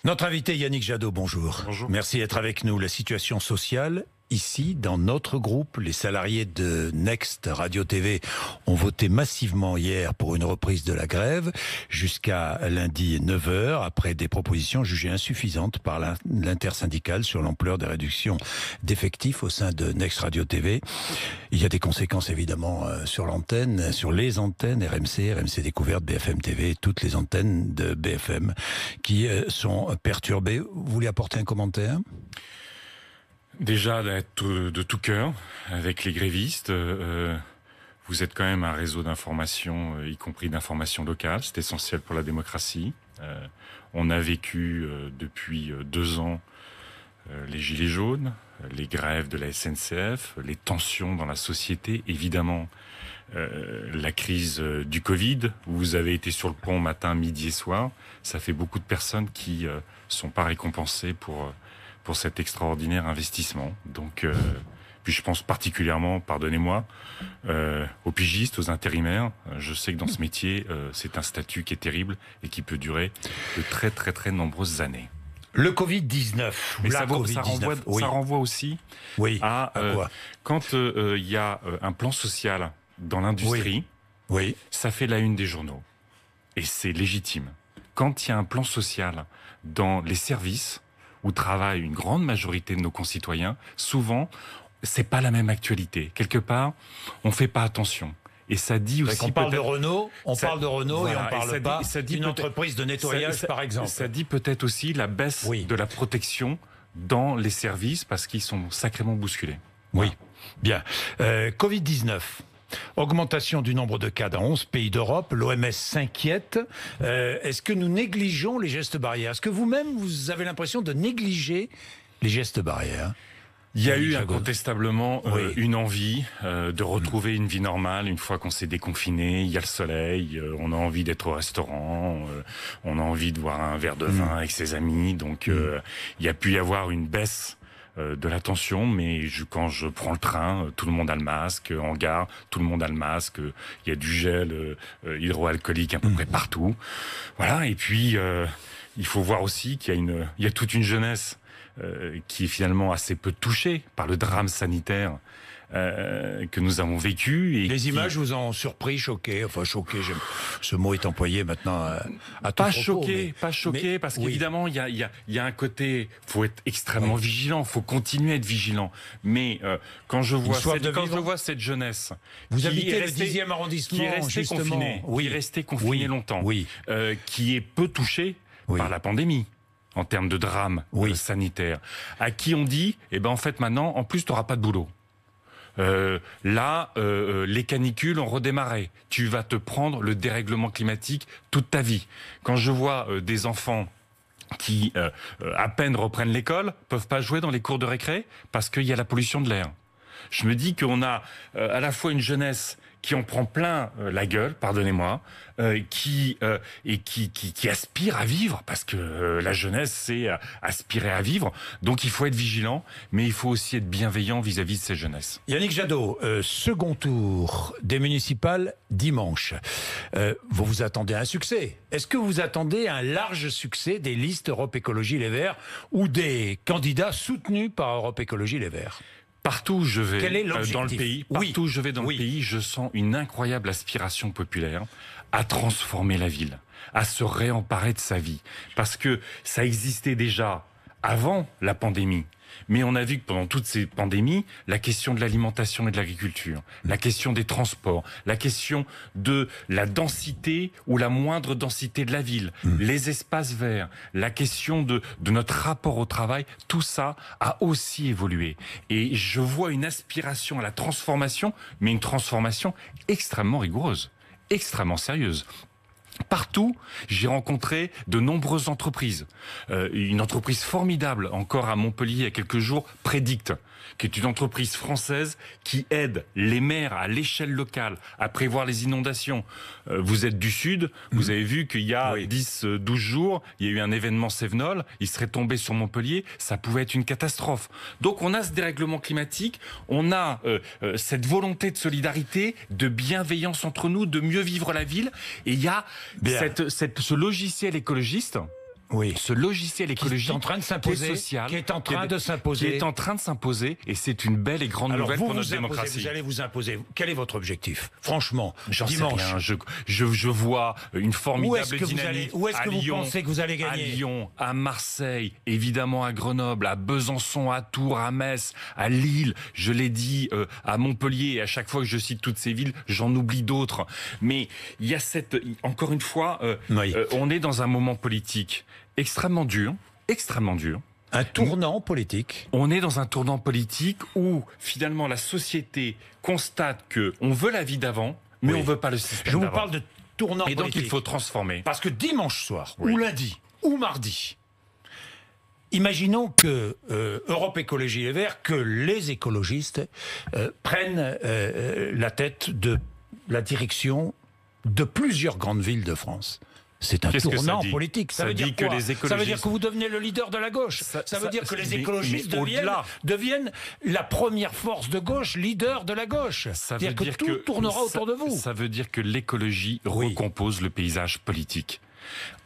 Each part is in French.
Notre invité Yannick Jadot, bonjour. Bonjour. Merci d'être avec nous. La situation sociale, ici, dans notre groupe, les salariés de Next Radio TV ont voté massivement hier pour une reprise de la grève jusqu'à lundi 9h, après des propositions jugées insuffisantes par l'intersyndicale sur l'ampleur des réductions d'effectifs au sein de Next Radio TV. Il y a des conséquences évidemment sur l'antenne, sur les antennes RMC Découverte, BFM TV, toutes les antennes de BFM qui sont perturbées. Vous voulez apporter un commentaire ? Déjà d'être de tout cœur avec les grévistes. Vous êtes quand même un réseau d'information, y compris d'information locale. C'est essentiel pour la démocratie. On a vécu depuis 2 ans les gilets jaunes, les grèves de la SNCF, les tensions dans la société, évidemment la crise du Covid. Vous avez été sur le pont matin, midi et soir. Ça fait beaucoup de personnes qui sont pas récompensées pour cet extraordinaire investissement. Donc, puis je pense particulièrement, pardonnez-moi, aux pigistes, aux intérimaires. Je sais que dans ce métier, c'est un statut qui est terrible et qui peut durer de très très très nombreuses années. Le Covid-19. Mais ça renvoie aussi à quoi quand il y a un plan social dans l'industrie, ça fait la une des journaux. Et c'est légitime. Quand il y a un plan social dans les services, où travaille une grande majorité de nos concitoyens, souvent, c'est pas la même actualité. Quelque part, on fait pas attention. Et ça dit aussi... On parle de Renault, et on parle pas d'une entreprise de nettoyage, par exemple. Ça dit peut-être aussi la baisse de la protection dans les services, parce qu'ils sont sacrément bousculés. Oui, bien. Covid-19. Augmentation du nombre de cas dans 11 pays d'Europe, l'OMS s'inquiète. Est-ce que nous négligeons les gestes barrières ? Est-ce que vous-même, vous avez l'impression de négliger les gestes barrières ? Il y a eu incontestablement une envie de retrouver une vie normale une fois qu'on s'est déconfiné. Il y a le soleil, on a envie d'être au restaurant, on a envie de boire un verre de vin avec ses amis. Donc il y a pu y avoir une baisse de la tension, mais quand je prends le train, tout le monde a le masque, en gare, tout le monde a le masque, il y a du gel hydroalcoolique à peu près partout. Voilà, et puis il faut voir aussi qu'il y a toute une jeunesse qui est finalement assez peu touchée par le drame sanitaire que nous avons vécu. Et les images vous ont surpris, choqué, ce mot est employé maintenant à tout propos. Pas choqué, parce qu'évidemment, il y a un côté, faut être extrêmement vigilant, faut continuer à être vigilant. Mais quand je vois cette jeunesse... Vous habitez le 10e arrondissement, qui est resté confiné longtemps, qui est peu touché par la pandémie, en termes de drame sanitaire, à qui on dit, en fait, maintenant, en plus, tu n'auras pas de boulot. Les canicules ont redémarré. Tu vas te prendre le dérèglement climatique toute ta vie. Quand je vois des enfants qui, à peine reprennent l'école, peuvent pas jouer dans les cours de récré parce qu'il y a la pollution de l'air. Je me dis qu'on a à la fois une jeunesse qui en prend plein la gueule, pardonnez-moi, qui aspire à vivre, parce que la jeunesse, c'est aspirer à vivre. Donc il faut être vigilant, mais il faut aussi être bienveillant vis-à-vis de cette jeunesse. Yannick Jadot, second tour des municipales dimanche. Vous vous attendez à un succès. Est-ce que vous attendez un large succès des listes Europe Écologie Les Verts ou des candidats soutenus par Europe Écologie Les Verts ? Partout où je vais dans le pays, je sens une incroyable aspiration populaire à transformer la ville, à se réemparer de sa vie. Parce que ça existait déjà avant la pandémie. Mais on a vu que pendant toutes ces pandémies, la question de l'alimentation et de l'agriculture, la question des transports, la question de la densité ou la moindre densité de la ville, les espaces verts, la question de notre rapport au travail, tout ça a aussi évolué. Et je vois une aspiration à la transformation, mais une transformation extrêmement rigoureuse, extrêmement sérieuse. Partout, j'ai rencontré de nombreuses entreprises. Une entreprise formidable, encore à Montpellier il y a quelques jours, Predict, qui est une entreprise française qui aide les maires à l'échelle locale à prévoir les inondations. Vous êtes du Sud, vous avez vu qu'il y a 10-12 jours, il y a eu un événement Cévenol, il serait tombé sur Montpellier, ça pouvait être une catastrophe. Donc on a ce dérèglement climatique, on a cette volonté de solidarité, de bienveillance entre nous, de mieux vivre la ville, et il y a ce logiciel écologiste ce logiciel écologique qui est en train de s'imposer, social, qui est en train de s'imposer, et c'est une belle et grande nouvelle pour notre démocratie. Vous allez vous imposer. Quel est votre objectif, franchement, dimanche? Sais rien. Je vois une formidable dynamique. Où est-ce que vous pensez que vous allez gagner? À Lyon, à Marseille, évidemment à Grenoble, à Besançon, à Tours, à Metz, à Lille. Je l'ai dit, à Montpellier. Et à chaque fois que je cite toutes ces villes, j'en oublie d'autres. Mais il y a encore une fois, on est dans un moment politique extrêmement dur. Un tournant politique. On est dans un tournant politique où finalement la société constate que on veut la vie d'avant, mais on veut pas le système d'avant. Je vous parle de tournant politique. Et donc il faut transformer. Parce que dimanche soir, ou lundi, ou mardi, imaginons que Europe Écologie Les Verts, que les écologistes prennent la tête de la direction de plusieurs grandes villes de France. C'est un tournant politique. Ça veut dire quoi? Ça veut dire que vous devenez le leader de la gauche. Ça veut dire que les écologistes deviennent la première force de gauche, leader de la gauche. Ça veut dire que tout tournera autour de vous. Ça veut dire que l'écologie recompose le paysage politique.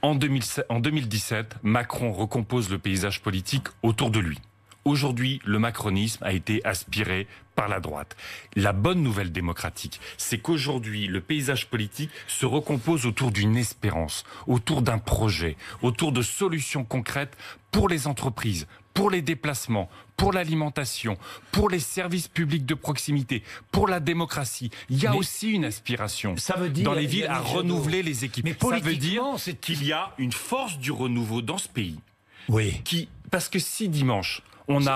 En 2017, Macron recompose le paysage politique autour de lui. Aujourd'hui, le macronisme a été aspiré par la droite. La bonne nouvelle démocratique, c'est qu'aujourd'hui, le paysage politique se recompose autour d'une espérance, autour d'un projet, autour de solutions concrètes pour les entreprises, pour les déplacements, pour l'alimentation, pour les services publics de proximité, pour la démocratie. Il y a aussi une aspiration dans les villes à renouveler les équipes. Mais ça veut dire qu'il y a une force du renouveau dans ce pays. Parce que si dimanche...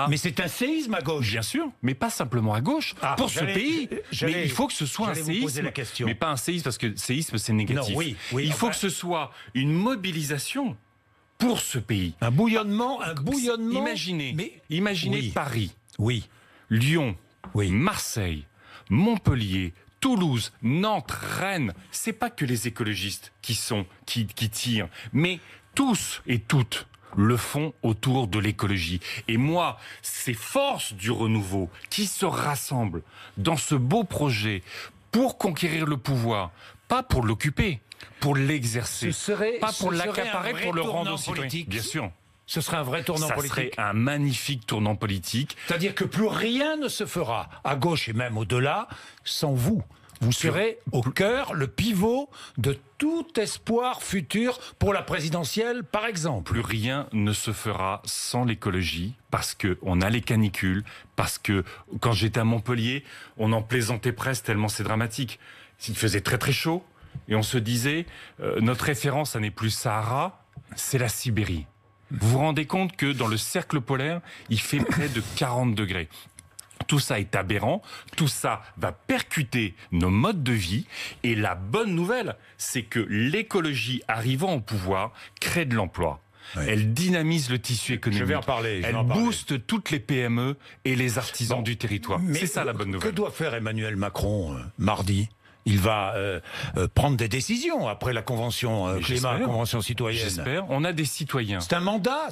Mais c'est un séisme à gauche. Bien sûr, mais pas simplement à gauche. Pour ce pays. Mais il faut que ce soit un séisme. Mais pas un séisme, parce que séisme, c'est négatif. Il faut que ce soit une mobilisation pour ce pays. Un bouillonnement. Imaginez Paris, Lyon, Marseille, Montpellier, Toulouse, Nantes, Rennes. C'est pas que les écologistes qui tirent, mais tous et toutes le font autour de l'écologie. Et moi, ces forces du renouveau qui se rassemblent dans ce beau projet pour conquérir le pouvoir, pas pour l'occuper, pour l'exercer, pas pour l'accaparer, pour le rendre aux citoyens. Bien sûr. Ce serait un vrai tournant politique. Ça serait un magnifique tournant politique. C'est-à-dire que plus rien ne se fera, à gauche et même au-delà, sans vous. Vous serez au cœur, le pivot de tout espoir futur pour la présidentielle, par exemple. Plus rien ne se fera sans l'écologie, parce qu'on a les canicules, parce que quand j'étais à Montpellier, on en plaisantait presque tellement c'est dramatique. Il faisait très très chaud, et on se disait, notre référence, ça n'est plus Sahara, c'est la Sibérie. Vous vous rendez compte que dans le cercle polaire, il fait près de 40 degrés. Tout ça est aberrant, tout ça va percuter nos modes de vie, et la bonne nouvelle, c'est que l'écologie arrivant au pouvoir crée de l'emploi. Elle dynamise le tissu économique. Je vais en parler. Elle booste toutes les PME et les artisans du territoire. C'est ça la bonne nouvelle. Que doit faire Emmanuel Macron mardi ? Il va prendre des décisions après la convention climat, la convention citoyenne. J'espère. On a des citoyens. C'est un mandat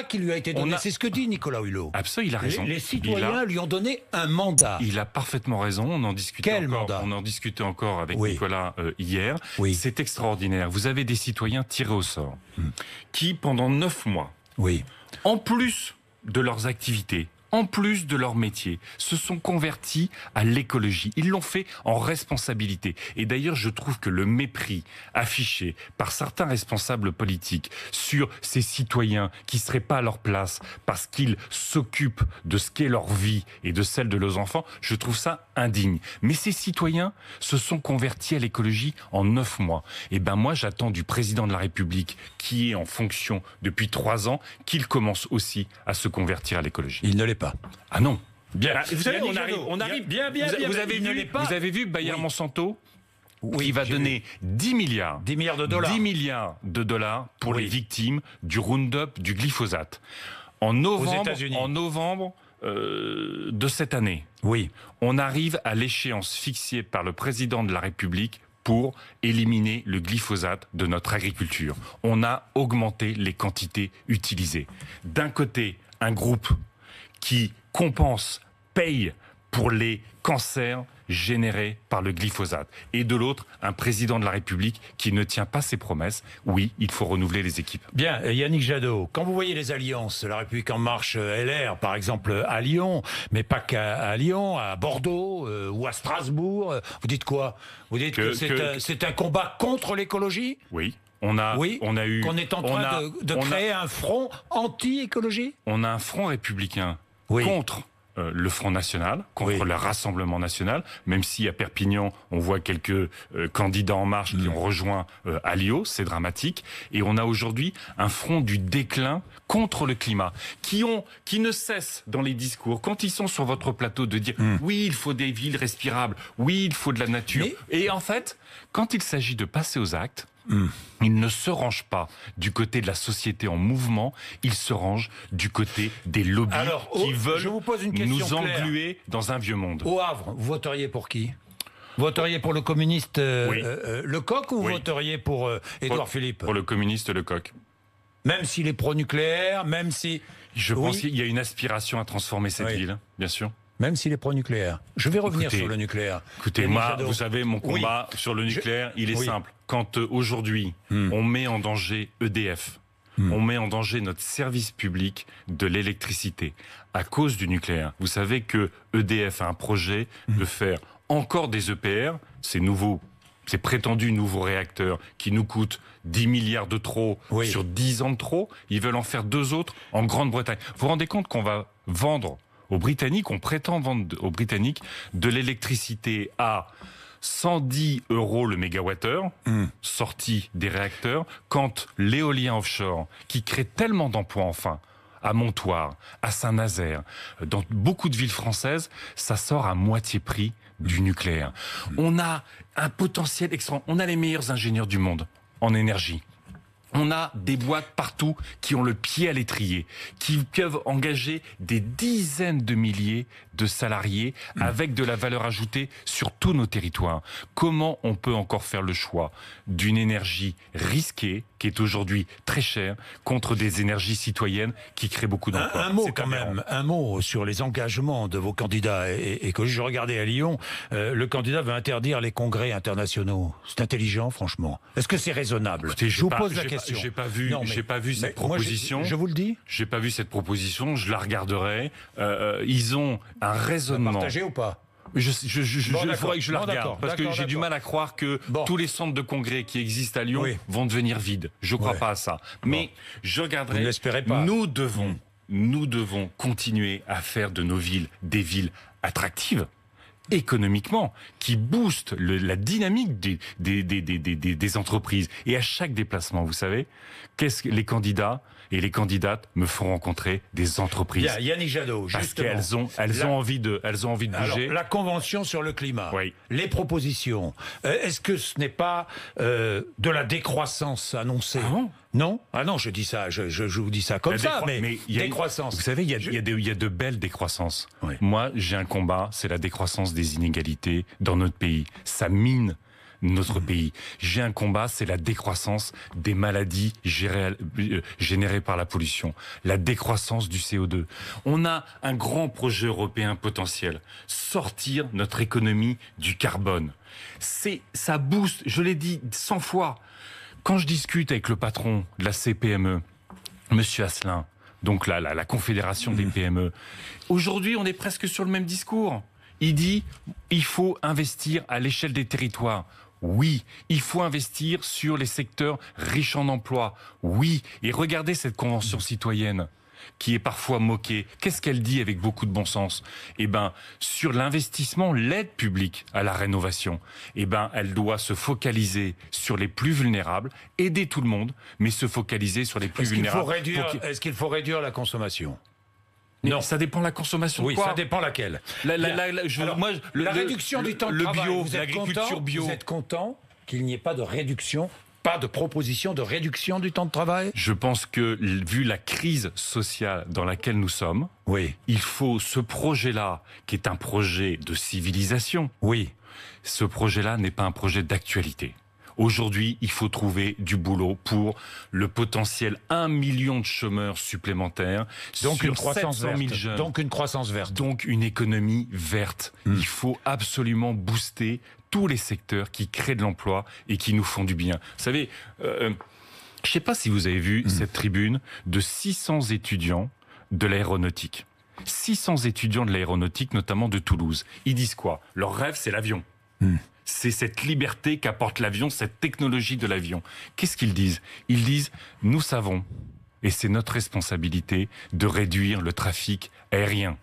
qui lui a été donné. C'est ce que dit Nicolas Hulot. Absolument, il a raison. Les citoyens lui ont donné un mandat. Il a parfaitement raison. On en discutait Quel mandat ? On en discutait encore avec Nicolas hier. C'est extraordinaire. Vous avez des citoyens tirés au sort qui, pendant 9 mois, en plus de leurs activités, en plus de leur métier, se sont convertis à l'écologie. Ils l'ont fait en responsabilité. Et d'ailleurs, je trouve que le mépris affiché par certains responsables politiques sur ces citoyens qui seraient pas à leur place parce qu'ils s'occupent de ce qu'est leur vie et de celle de leurs enfants, je trouve ça indigne. Mais ces citoyens se sont convertis à l'écologie en 9 mois. Et ben moi, j'attends du président de la République, qui est en fonction depuis 3 ans, qu'il commence aussi à se convertir à l'écologie. Il ne l'est pas. Ah non. Bien. Vous savez, on arrive. Vous avez vu Bayer Monsanto qui va donner 10 milliards de dollars pour les victimes du Roundup, du glyphosate. En novembre de cette année, on arrive à l'échéance fixée par le président de la République pour éliminer le glyphosate de notre agriculture. On a augmenté les quantités utilisées. D'un côté, un groupe qui compense, paye pour les cancers générés par le glyphosate. Et de l'autre, un président de la République qui ne tient pas ses promesses. Oui, il faut renouveler les équipes. Bien, Yannick Jadot, quand vous voyez les alliances, la République En Marche, LR, par exemple, à Lyon, mais pas qu'à Lyon, à Bordeaux ou à Strasbourg, vous dites quoi? Vous dites que c'est un combat contre l'écologie? Oui. Qu'on est en train de créer un front anti-écologie? On a un front républicain contre le Front National, contre le Rassemblement National, même si à Perpignan, on voit quelques candidats En Marche qui ont rejoint Alliot, c'est dramatique. Et on a aujourd'hui un front du déclin contre le climat, qui ne cessent dans les discours, quand ils sont sur votre plateau, de dire oui, il faut des villes respirables, oui, il faut de la nature. Et en fait, quand il s'agit de passer aux actes, il ne se range pas du côté de la société en mouvement, il se range du côté des lobbies qui veulent nous engluer dans un vieux monde. Au Havre, vous voteriez pour qui? Vous voteriez pour le communiste Lecoq ou vous voteriez pour Édouard Philippe? Pour le communiste Lecoq. Même s'il est pro-nucléaire, même si... Je pense qu'il y a une aspiration à transformer cette ville, bien sûr. Même s'il est pro-nucléaire. Je vais revenir sur le nucléaire. Écoutez, moi, vous savez, mon combat sur le nucléaire, il est simple. Quand aujourd'hui, on met en danger EDF, on met en danger notre service public de l'électricité à cause du nucléaire. Vous savez que EDF a un projet de faire encore des EPR, ces prétendus nouveaux réacteurs qui nous coûtent 10 milliards de trop sur 10 ans de trop. Ils veulent en faire 2 autres en Grande-Bretagne. Vous vous rendez compte qu'on va vendre aux Britanniques, on prétend vendre aux Britanniques de l'électricité à 110 € le mégawattheure, sorti des réacteurs, quand l'éolien offshore, qui crée tellement d'emplois enfin, à Montoire, à Saint-Nazaire, dans beaucoup de villes françaises, ça sort à moitié prix du nucléaire. On a un potentiel extraordinaire. On a les meilleurs ingénieurs du monde en énergie. On a des boîtes partout qui ont le pied à l'étrier, qui peuvent engager des dizaines de milliers de salariés avec de la valeur ajoutée sur tous nos territoires. Comment on peut encore faire le choix d'une énergie risquée, qui est aujourd'hui très chère, contre des énergies citoyennes qui créent beaucoup d'emplois? Un mot quand même, un mot sur les engagements de vos candidats. Et que je regardais à Lyon, le candidat veut interdire les congrès internationaux. C'est intelligent, franchement. Est-ce que c'est raisonnable? Écoutez, je vous pose la question. J'ai pas vu cette proposition. Moi, je vous le dis. J'ai pas vu cette proposition. Je la regarderai. Ils ont un raisonnement. Partagé ou pas? Il faudrait que je la regarde, parce que j'ai du mal à croire que tous les centres de congrès qui existent à Lyon vont devenir vides. Je crois pas à ça. Mais je regarderai. Vous n'espérez pas. Nous devons continuer à faire de nos villes des villes attractives économiquement, qui boostent la dynamique des entreprises. Et à chaque déplacement, vous savez, les candidats et les candidates me font rencontrer des entreprises. Bien, Yannick Jadot, justement. Parce qu'elles ont envie de bouger. Alors, la convention sur le climat, les propositions, est-ce que ce n'est pas de la décroissance annoncée? Non? Ah non, je dis ça, je vous dis ça comme ça, mais décroissance. Vous savez, il y a de belles décroissances. Moi, j'ai un combat, c'est la décroissance des inégalités dans notre pays. Ça mine notre pays. J'ai un combat, c'est la décroissance des maladies générées par la pollution, la décroissance du CO2. On a un grand projet européen potentiel, sortir notre économie du carbone. Ça booste, je l'ai dit 100 fois, quand je discute avec le patron de la CPME, Monsieur Asselin, donc la confédération des PME, aujourd'hui on est presque sur le même discours. Il dit, il faut investir à l'échelle des territoires. Oui, il faut investir sur les secteurs riches en emplois. Oui, et regardez cette convention citoyenne qui est parfois moquée. Qu'est-ce qu'elle dit avec beaucoup de bon sens? Eh ben, sur l'investissement, l'aide publique à la rénovation, eh ben, elle doit se focaliser sur les plus vulnérables, aider tout le monde, mais se focaliser sur les plus vulnérables. Est-ce qu'il faut réduire la consommation? Non, ça dépend de la consommation. Oui, ça dépend laquelle. La réduction du temps de travail, l'agriculture bio. Vous êtes content qu'il n'y ait pas de réduction, pas de proposition de réduction du temps de travail? Je pense que, vu la crise sociale dans laquelle nous sommes, il faut ce projet-là, qui est un projet de civilisation. Ce projet-là n'est pas un projet d'actualité. Aujourd'hui, il faut trouver du boulot pour le potentiel 1 million de chômeurs supplémentaires. Donc une croissance 700 000 jeunes. Donc une croissance verte. Donc une économie verte. Il faut absolument booster tous les secteurs qui créent de l'emploi et qui nous font du bien. Vous savez, je ne sais pas si vous avez vu cette tribune de 600 étudiants de l'aéronautique. 600 étudiants de l'aéronautique, notamment de Toulouse. Ils disent quoi? Leur rêve, c'est l'avion. C'est cette liberté qu'apporte l'avion, cette technologie de l'avion. Qu'est-ce qu'ils disent? Ils disent, nous savons, et c'est notre responsabilité, de réduire le trafic aérien.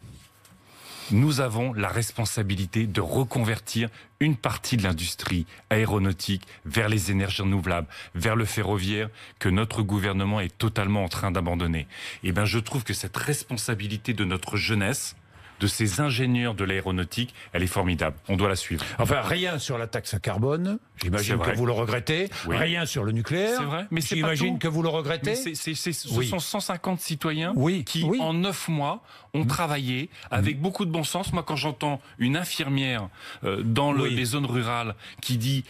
Nous avons la responsabilité de reconvertir une partie de l'industrie aéronautique vers les énergies renouvelables, vers le ferroviaire que notre gouvernement est totalement en train d'abandonner. Et ben, je trouve que cette responsabilité de notre jeunesse, de ces ingénieurs de l'aéronautique, elle est formidable. On doit la suivre. Enfin, rien sur la taxe carbone. J'imagine que vous le regrettez. Oui. Rien sur le nucléaire. C'est vrai, mais j'imagine que vous le regrettez. Ce sont 150 citoyens qui, en 9 mois, ont travaillé avec beaucoup de bon sens. Moi, quand j'entends une infirmière dans les zones rurales qui dit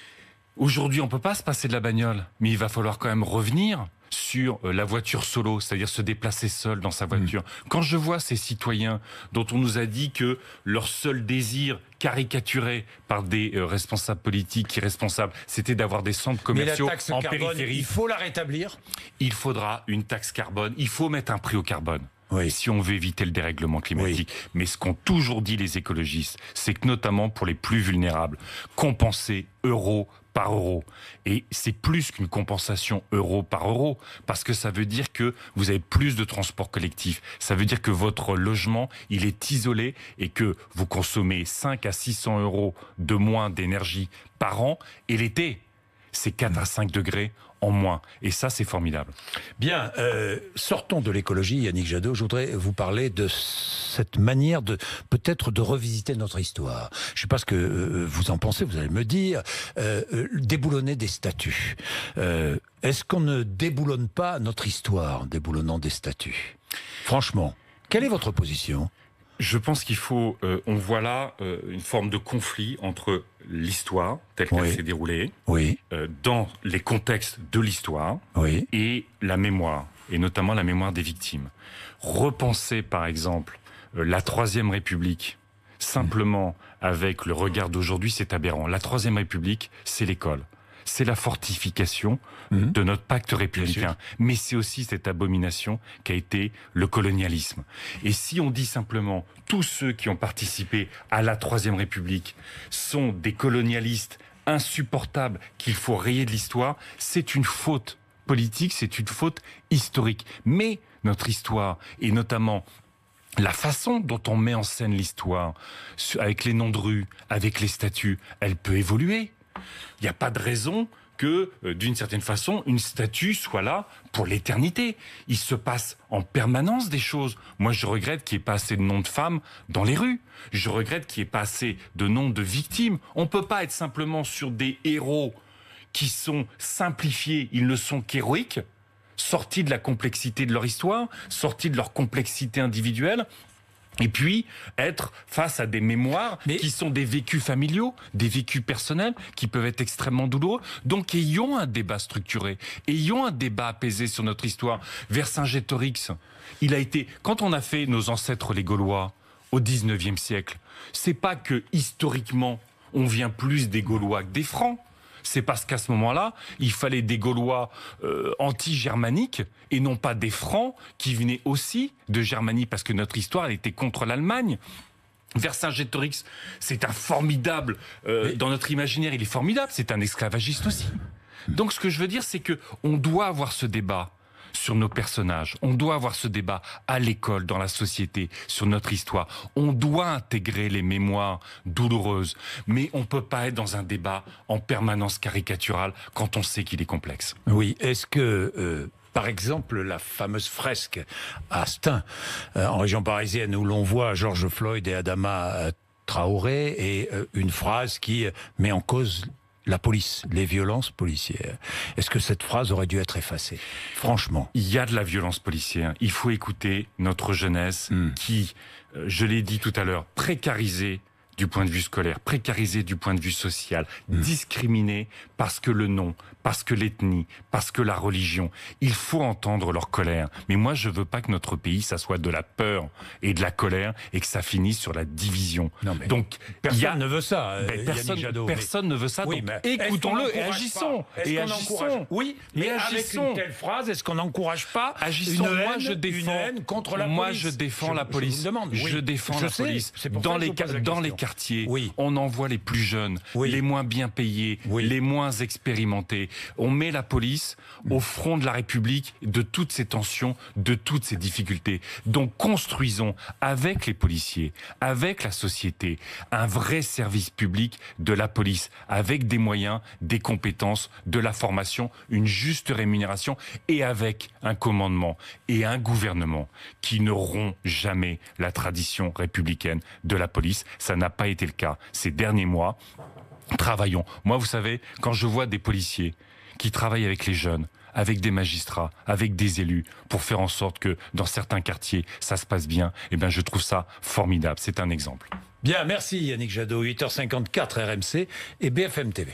« Aujourd'hui, on ne peut pas se passer de la bagnole, mais il va falloir quand même revenir », sur la voiture solo, c'est-à-dire se déplacer seul dans sa voiture. Quand je vois ces citoyens dont on nous a dit que leur seul désir caricaturé par des responsables politiques irresponsables, c'était d'avoir des centres commerciaux en périphérie. Il faut la rétablir. Il faudra une taxe carbone. Il faut mettre un prix au carbone. Si on veut éviter le dérèglement climatique. Mais ce qu'ont toujours dit les écologistes, c'est que notamment pour les plus vulnérables, compenser euro par euro. Et c'est plus qu'une compensation euro par euro, parce que ça veut dire que vous avez plus de transport collectif. Ça veut dire que votre logement, il est isolé et que vous consommez 5 à 600 euros de moins d'énergie par an. Et l'été, c'est 4 à 5 degrés en moins. Et ça, c'est formidable. Bien, sortons de l'écologie, Yannick Jadot. Je voudrais vous parler de cette manière peut-être de revisiter notre histoire. Je ne sais pas ce que vous en pensez, vous allez me dire. Déboulonner des statues. Est-ce qu'on ne déboulonne pas notre histoire en déboulonnant des statues? Franchement, quelle est votre position? Je pense qu'il faut, on voit là une forme de conflit entre l'histoire telle qu'elle s'est déroulée, dans les contextes de l'histoire, et la mémoire, et notamment la mémoire des victimes. Repenser par exemple la Troisième République simplement avec le regard d'aujourd'hui, c'est aberrant. La Troisième République, c'est l'école. C'est la fortification de notre pacte républicain. Mais c'est aussi cette abomination qu'a été le colonialisme. Et si on dit simplement tous ceux qui ont participé à la Troisième République sont des colonialistes insupportables qu'il faut rayer de l'histoire, c'est une faute politique, c'est une faute historique. Mais notre histoire, et notamment la façon dont on met en scène l'histoire, avec les noms de rues, avec les statues, elle peut évoluer. Il n'y a pas de raison que, d'une certaine façon, une statue soit là pour l'éternité. Il se passe en permanence des choses. Moi, je regrette qu'il n'y ait pas assez de noms de femmes dans les rues. Je regrette qu'il n'y ait pas assez de noms de victimes. On ne peut pas être simplement sur des héros qui sont simplifiés, ils ne sont qu'héroïques, sortis de la complexité de leur histoire, sortis de leur complexité individuelle. Et puis, être face à des mémoires qui sont des vécus familiaux, des vécus personnels, qui peuvent être extrêmement douloureux. Donc, ayons un débat structuré, ayons un débat apaisé sur notre histoire. Vercingétorix, il a été... Quand on a fait nos ancêtres les Gaulois au 19e siècle, c'est pas que, historiquement, on vient plus des Gaulois que des Francs. C'est parce qu'à ce moment-là, il fallait des Gaulois anti-germaniques et non pas des Francs qui venaient aussi de Germanie parce que notre histoire elle était contre l'Allemagne. Vercingétorix, c'est un formidable, dans notre imaginaire, il est formidable, c'est un esclavagiste aussi. Donc ce que je veux dire, c'est que on doit avoir ce débat sur nos personnages. On doit avoir ce débat à l'école, dans la société, sur notre histoire. On doit intégrer les mémoires douloureuses, mais on ne peut pas être dans un débat en permanence caricatural quand on sait qu'il est complexe. Oui, est-ce que... par exemple, la fameuse fresque à Stein, en région parisienne, où l'on voit George Floyd et Adama Traoré, et une phrase qui met en cause la police, les violences policières. Est-ce que cette phrase aurait dû être effacée? Franchement. Il y a de la violence policière. Il faut écouter notre jeunesse qui, je l'ai dit tout à l'heure, précarisée du point de vue scolaire, précarisés du point de vue social, discriminés parce que le nom, parce que l'ethnie, parce que la religion. Il faut entendre leur colère. Mais moi, je veux pas que notre pays, ça soit de la peur et de la colère et que ça finisse sur la division. Non, mais donc, personne ne veut ça. Personne ne veut ça. Oui, donc écoutons-le et agissons. Oui, mais avec une telle phrase, est-ce qu'on n'encourage pas agissons. Moi, je défends une haine contre la police. Moi, je défends la police. Je défends la police. Dans les quartiers, on envoie les plus jeunes, les moins bien payés, les moins expérimentés. On met la police au front de la République, de toutes ces tensions, de toutes ces difficultés. Donc construisons avec les policiers, avec la société, un vrai service public de la police, avec des moyens, des compétences, de la formation, une juste rémunération et avec un commandement et un gouvernement qui ne rompt jamais la tradition républicaine de la police. Ça n'a pas été le cas ces derniers mois. Travaillons. Moi, vous savez, quand je vois des policiers qui travaillent avec les jeunes, avec des magistrats, avec des élus, pour faire en sorte que dans certains quartiers, ça se passe bien, eh bien, je trouve ça formidable. C'est un exemple. Bien, merci Yannick Jadot, 8h54 RMC et BFM TV.